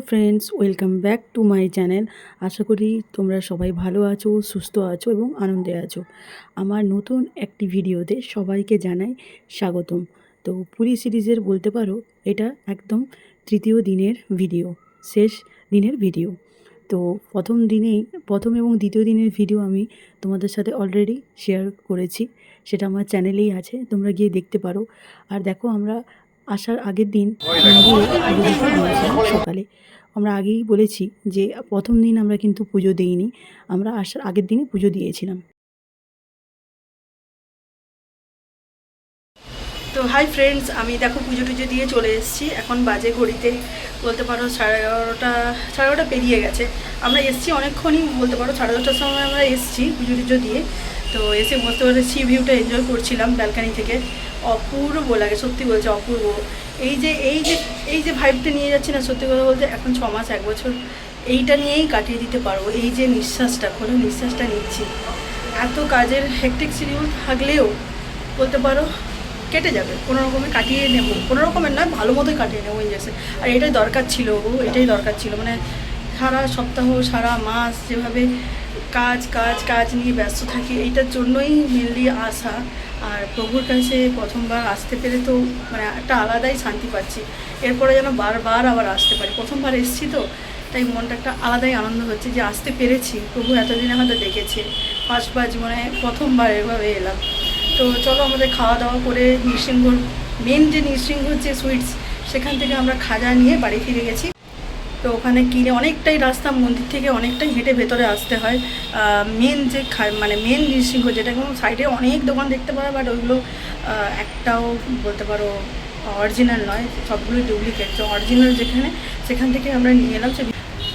Friends, welcome back to my channel. আশা করি তোমরা সবাই ভালো আছো, সুস্থ আছো এবং আনন্দে আছো। আমার নতুন একটি ভিডিওতে সবাইকে জানাই স্বাগতম। তো পুরী সিরিজের বলতে পারো এটা একদম তৃতীয় দিনের ভিডিও, শেষ দিনের ভিডিও। তো প্রথম এবং দ্বিতীয় দিনের ভিডিও আমি তোমাদের সাথে অলরেডি শেয়ার করেছি, সেটা আমার চ্যানেলেই আছে, তোমরা গিয়ে দেখতে পারো। আর দেখো, আমরা আসার আগের দিন মন্দিরে পুজো দিতে গিয়েছিলাম সকালে। আমরা আগেই বলেছি যে প্রথম দিন আমরা কিন্তু পুজো দিইনি, আমরা আসার আগের দিনই পুজো দিয়েছিলাম। তো হাই ফ্রেন্ডস, আমি দেখো পুজো টুজো দিয়ে চলে এসেছি। এখন বাজে ঘড়িতে বলতে পারো 11:30 পেরিয়ে গেছে। আমরা এসেছি অনেকক্ষণই, বলতে পারো 10:30টার সময় আমরা এসেছি পুজো টুজো দিয়ে। তো এসে বুঝতে পারে সি ভিউটা এনজয় করছিলাম ব্যালকানি থেকে। অপূর্ব লাগে, সত্যি বলছে অপূর্ব। এই যে ভাইবটা নিয়ে যাচ্ছি না, সত্যি কথা বলতে এখন 6 মাস 1 বছর এইটা নিয়েই কাটিয়ে দিতে পারবো। এই যে নিঃশ্বাসটা, কোনো নিঃশ্বাসটা নিচ্ছি, এত কাজের হেকটিক শিডিউল থাকলেও বলতে পারো কেটে যাবে, কোনো রকমে কাটিয়ে নেবো, কোনো রকমের নয়, ভালো মতোই কাটিয়ে নেবো ইঞ্জেকশন। আর এটাই দরকার ছিল, এটাই দরকার ছিল। মানে সারা সপ্তাহ সারা মাস যেভাবে কাজ কাজ কাজ নিয়ে ব্যস্ত থাকি, এইটার জন্যই মেনলি আসা। আর প্রভুর কাছে প্রথমবার আসতে পেরে তো মানে একটা আলাদাই শান্তি পাচ্ছি। এরপরে যেন বারবার আবার আসতে পারি। প্রথমবার এসেছি তো, তাই মনটা একটা আলাদাই আনন্দ হচ্ছে যে আসতে পেরেছি। প্রভু এতদিনে হয়তো দেখেছে, ফার্স্টবার জীবনে প্রথমবার এভাবে এলাম। তো চলো আমাদের খাওয়া দাওয়া করে নৃসিংহর মেন যে নৃসিংহ হচ্ছে সুইটস, সেখান থেকে আমরা খাজা নিয়ে বাড়ি ফিরে গেছি। তো ওখানে কিনে অনেকটাই রাস্তা, মন্দির থেকে অনেকটাই হেঁটে ভেতরে আসতে হয়। মেন যে মানে মেন নৃসিংহ, যেটা কোনো সাইডে অনেক দোকান দেখতে পাওয়া, বাট ওইগুলো একটাও বলতে পারো অরিজিনাল নয়, সবগুলোই ডুপ্লিকেট। তো অরিজিনাল যেখানে, সেখান থেকে আমরা নিয়ে এলাম।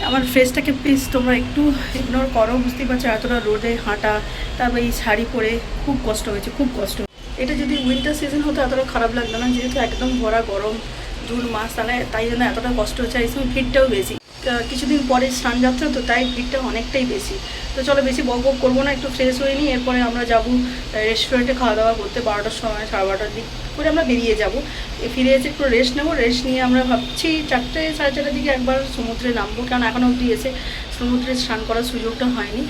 আমার ফেসটাকে প্লিজ তোমরা একটু ইগনোর করো, বুঝতেই পারছো এতটা রোদে হাঁটা, তারপর এই শাড়ি পরে খুব কষ্ট হয়েছে, খুব কষ্ট। এটা যদি উইন্টার সিজন হতো এতটা খারাপ লাগতো না, যেহেতু একদম ভরা গরম জুন মাস, তাই জন্য এতটা কষ্ট হচ্ছে। এই সময় ভিড়টাও বেশি, কিছুদিন পরে স্নান যাত্রা, তো তাই ভিড়টা অনেকটাই বেশি। তো চলো বেশি বক করবো না, একটু ফ্রেশ হয়ে নিই, এরপরে আমরা যাবো রেস্টুরেন্টে খাওয়া দাওয়া করতে। 12টার সময় 12:30টার দিক করে আমরা বেরিয়ে যাব। ফিরে এসে একটু রেস্ট নেবো, রেস্ট নিয়ে আমরা ভাবছি 4টে 4:30 দিকে একবার সমুদ্রে নামবো, কারণ এখনও অবধি এসে সমুদ্রে স্নান করার সুযোগটা হয়নি।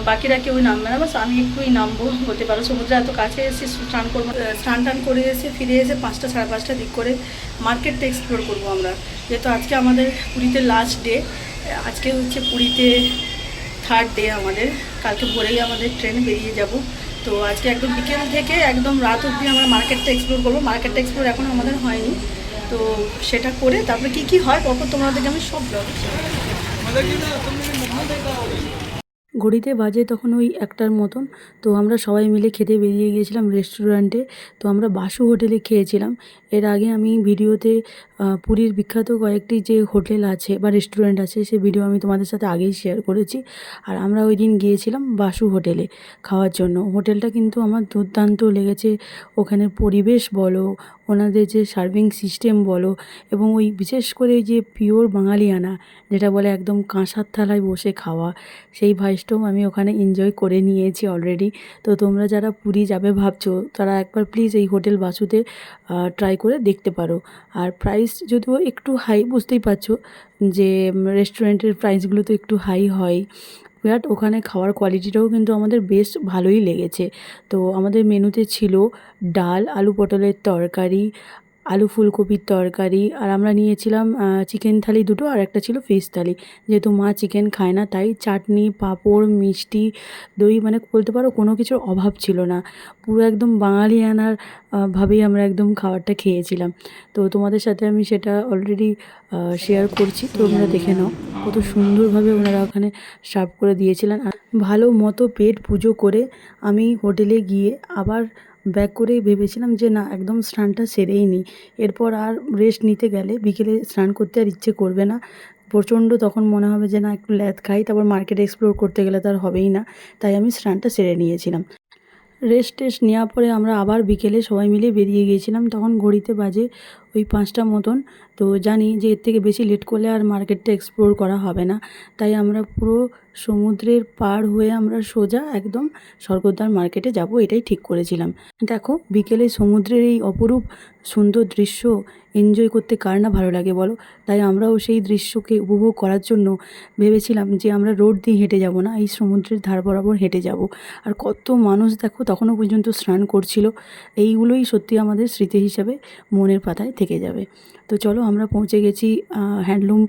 বাকিরা কেউই নামবে না, বাস আমি একটুই নামবো বলতে পারো। সমুদ্রে এত কাছে এসে স্নান করবো, স্নান টান করে এসে ফিরে এসে 5টা 5:30 দিক করে মার্কেটটা এক্সপ্লোর করবো আমরা, যেহেতু আজকে আমাদের পুরীতে লাস্ট ডে। আজকে হচ্ছে পুরীতে 3rd ডে আমাদের, কালকে ভোরেই আমাদের ট্রেনে বেরিয়ে যাব। তো আজকে একদম বিকেল থেকে একদম রাত অবধি আমরা মার্কেটটা এক্সপ্লোর করবো। মার্কেটটা এক্সপ্লোর এখনও আমাদের হয়নি, তো সেটা করে তারপরে কী হয় পরপর তোমাদেরকে আমি সব ব্লগ। ঘড়িতে বাজে তখন ওই 1টার মতন। তো আমরা সবাই মিলে খেতে বেরিয়ে গিয়েছিলাম রেস্টুরেন্টে। তো আমরা বাসু হোটেলে খেয়েছিলাম। এর আগে আমি ভিডিওতে পুরীর বিখ্যাত কয়েকটি যে হোটেল আছে বা রেস্টুরেন্ট আছে, সে ভিডিও আমি তোমাদের সাথে আগেই শেয়ার করেছি। আর আমরা ওই দিন গিয়েছিলাম বাসু হোটেলে খাওয়ার জন্য। হোটেলটা কিন্তু আমার দুর্দান্ত লেগেছে। ওখানের পরিবেশ বলো, ওনাদের যে সার্ভিং সিস্টেম বলো, এবং ওই বিশেষ করে যে পিওর বাঙালিয়ানা, যেটা বলে একদম কাঁসার থালায় বসে খাওয়া, সেই ভাইসটাও আমি ওখানে এনজয় করে নিয়েছি অলরেডি। তো তোমরা যারা পুরী যাবে ভাবছো, তারা একবার প্লিজ এই হোটেল বাসুতে ট্রাই করে দেখতে পারো। আর প্রাইস যদিও একটু হাই, বুঝতেই পারছো যে রেস্টুরেন্টের প্রাইসগুলো তো একটু হাই হয়, বাট ওখানে খাওয়ার কোয়ালিটিটাও কিন্তু আমাদের বেশ ভালোই লেগেছে। তো আমাদের মেনুতে ছিল ডাল, আলু পটলের তরকারি, আলু ফুলকপির তরকারি, আর আমরা নিয়েছিলাম চিকেন থালি 2টো, আর একটা ছিল ফিশ থালি। যেহেতু মা চিকেন খায় না, তাই চাটনি, পাঁপড়, মিষ্টি, দই, মানে বলতে পারো কোনো কিছুর অভাব ছিল না। পুরো একদম বাঙালিয়ানার ভাবেই আমরা একদম খাবারটা খেয়েছিলাম। তো তোমাদের সাথে আমি সেটা অলরেডি শেয়ার করছি, তো তোমরা দেখে নাও কত সুন্দরভাবে ওনারা ওখানে সার্ভ করে দিয়েছিলেন। আর ভালো মতো পেট পুজো করে আমি হোটেলে গিয়ে আবার ব্যাক করে ভেবেছিলাম যে না, একদম স্নানটা সেরেই নিই। এরপর আর রেস্ট নিতে গেলে বিকেলে স্নান করতে আর ইচ্ছে করবে না, প্রচণ্ড তখন মনে হবে যে না একটু ল্যাদ খাই, তারপর মার্কেট এক্সপ্লোর করতে গেলে তার হবেই না। তাই আমি স্নানটা সেরে নিয়েছিলাম। রেস্ট টেস্ট নেওয়ার পরে আমরা আবার বিকেলে সবাই মিলে বেরিয়ে গিয়েছিলাম। তখন ঘড়িতে বাজে ওই 5টা মতন। তো জানি যে এর থেকে বেশি লেট করলে আর মার্কেটটা এক্সপ্লোর করা হবে না, তাই আমরা পুরো সমুদ্রের পার হয়ে আমরা সোজা একদম স্বর্গদ্বার মার্কেটে যাব, এটাই ঠিক করেছিলাম। দেখো বিকেলে সমুদ্রের এই অপরূপ সুন্দর দৃশ্য এনজয় করতে কার না ভালো লাগে বলো। তাই আমরাও সেই দৃশ্যকে উপভোগ করার জন্য ভেবেছিলাম যে আমরা রোড দিয়ে হেঁটে যাব না, এই সমুদ্রের ধার বরাবর হেঁটে যাব। আর কত মানুষ দেখো তখনও পর্যন্ত স্নান করছিল। এইগুলোই সত্যি আমাদের স্মৃতি হিসাবে মনের পাতায় থেকে যাবে। তো চলো আমরা পৌঁছে গেছি হ্যান্ডলুম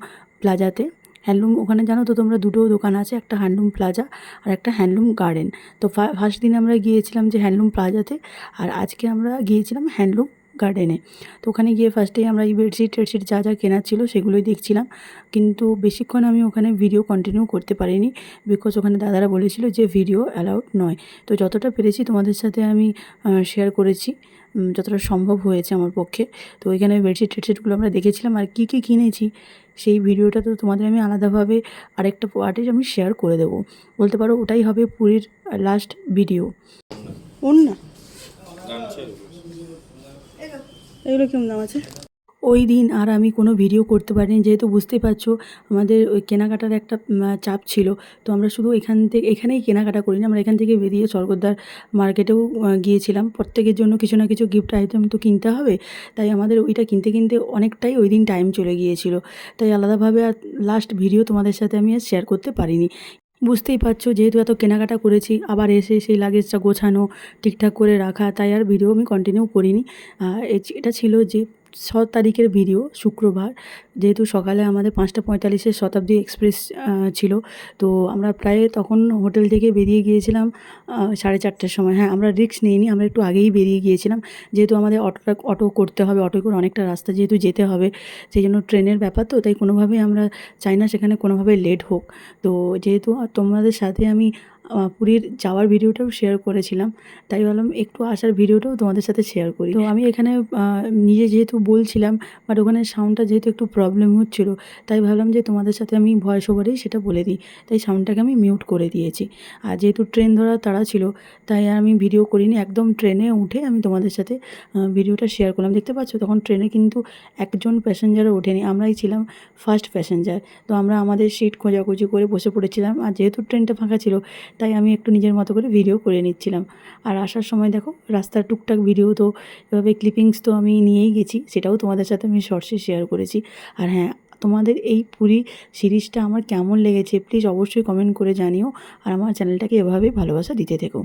প্লাজাতে। হ্যান্ডলুম ওখানে জানো তো তোমরা দুটো দোকান আছে, একটা হ্যান্ডলুম প্লাজা আর একটা হ্যান্ডলুম গার্ডেন। তো ফার্স্ট দিন আমরা গিয়েছিলাম যে হ্যান্ডলুম প্লাজাতে, আর আজকে আমরা গিয়েছিলাম হ্যান্ডলুম গার্ডেনে। তো ওখানে গিয়ে ফার্স্টেই আমরা এই বেডশিট টেডশিট যা যা কেনার ছিল সেগুলোই দেখছিলাম, কিন্তু বেশিক্ষণ আমি ওখানে ভিডিও কন্টিনিউ করতে পারিনি, বিকজ ওখানে দাদারা বলেছিল যে ভিডিও অ্যালাউড নয়। তো যতটা পেরেছি তোমাদের সাথে আমি শেয়ার করেছি, যতটা সম্ভব হয়েছে আমার পক্ষে। তো ওইখানে বেডশিট টেডশিটগুলো আমরা দেখেছিলাম, আর কী কী কিনেছি সেই ভিডিওটা তো তোমাদের আমি আলাদাভাবে আরেকটা পার্টে আমি শেয়ার করে দেবো। বলতে পারো ওটাই হবে পুরীর লাস্ট ভিডিও। না এগুলো কেমন দাম আছে? ওই দিন আর আমি কোনো ভিডিও করতে পারিনি, যেহেতু বুঝতেই পারছো আমাদের ওই কেনাকাটার একটা চাপ ছিল। তো আমরা শুধু এখানেই কেনাকাটা করিনি, আমরা এখান থেকে বেরিয়ে স্বর্গদ্বার মার্কেটেও গিয়েছিলাম। প্রত্যেকের জন্য কিছু না কিছু গিফট আইটেম তো কিনতে হবে, তাই আমাদের ওইটা কিনতে কিনতে অনেকটাই ওই দিন টাইম চলে গিয়েছিল। তাই আলাদাভাবে আর লাস্ট ভিডিও তোমাদের সাথে আমি আর শেয়ার করতে পারিনি। বুঝতেই পারছো যেহেতু এত কেনাকাটা করেছি, আবার এসে সেই লাগেজটা গোছানো ঠিকঠাক করে রাখা, তাই আর ভিডিও আমি কন্টিনিউ করিনি। এটা ছিল যে 6 তারিখের ভিডিও, শুক্রবার। যেহেতু সকালে আমাদের 5:45 শতাব্দী এক্সপ্রেস ছিল, তো আমরা প্রায় তখন হোটেল থেকে বেরিয়ে গিয়েছিলাম 4:30টার সময়। হ্যাঁ, আমরা রিস্ক নিইনি, আমরা একটু আগেই বেরিয়ে গিয়েছিলাম, যেহেতু আমাদের অটো করতে হবে, অটো করে অনেকটা রাস্তা যেহেতু যেতে হবে, সেই জন্য ট্রেনের ব্যাপার তো, তাই কোনোভাবেই আমরা চাই না সেখানে কোনোভাবে লেট হোক। তো যেহেতু তোমাদের সাথে আমি পুরীর যাওয়ার ভিডিওটাও শেয়ার করেছিলাম, তাই ভাবলাম একটু আসার ভিডিওটাও তোমাদের সাথে শেয়ার করি। তো আমি এখানে নিজে যেহেতু বলছিলাম, বাট ওখানে সাউন্ডটা যেহেতু একটু প্রবলেম হচ্ছিলো, তাই ভাবলাম যে তোমাদের সাথে আমি ভয়েস ওভারেই সেটা বলে দিই, তাই সাউন্ডটাকে আমি মিউট করে দিয়েছি। আর যেহেতু ট্রেন ধরার তাড়া ছিল, তাই আর আমি ভিডিও করিনি, একদম ট্রেনে উঠে আমি তোমাদের সাথে ভিডিওটা শেয়ার করলাম। দেখতে পাচ্ছ তখন ট্রেনে কিন্তু একজন প্যাসেঞ্জারও ওঠেনি, আমরাই ছিলাম ফার্স্ট প্যাসেঞ্জার। তো আমরা আমাদের সিট খোঁজাখুঁজি করে বসে পড়েছিলাম, আর যেহেতু ট্রেনটা ফাঁকা ছিল, তাই আমি একটু নিজের মতো করে ভিডিও করে নিচ্ছিলাম। আর আসার সময় দেখো রাস্তার টুকটাক ভিডিও তো এভাবে ক্লিপিংস তো আমি নিয়েই গেছি, সেটাও তোমাদের সাথে আমি শর্টসে শেয়ার করেছি। আর হ্যাঁ, তোমাদের এই পুরী সিরিজটা আমার কেমন লেগেছে প্লিজ অবশ্যই কমেন্ট করে জানিও, আর আমার চ্যানেলটাকে এভাবেই ভালোবাসা দিতে থেকো।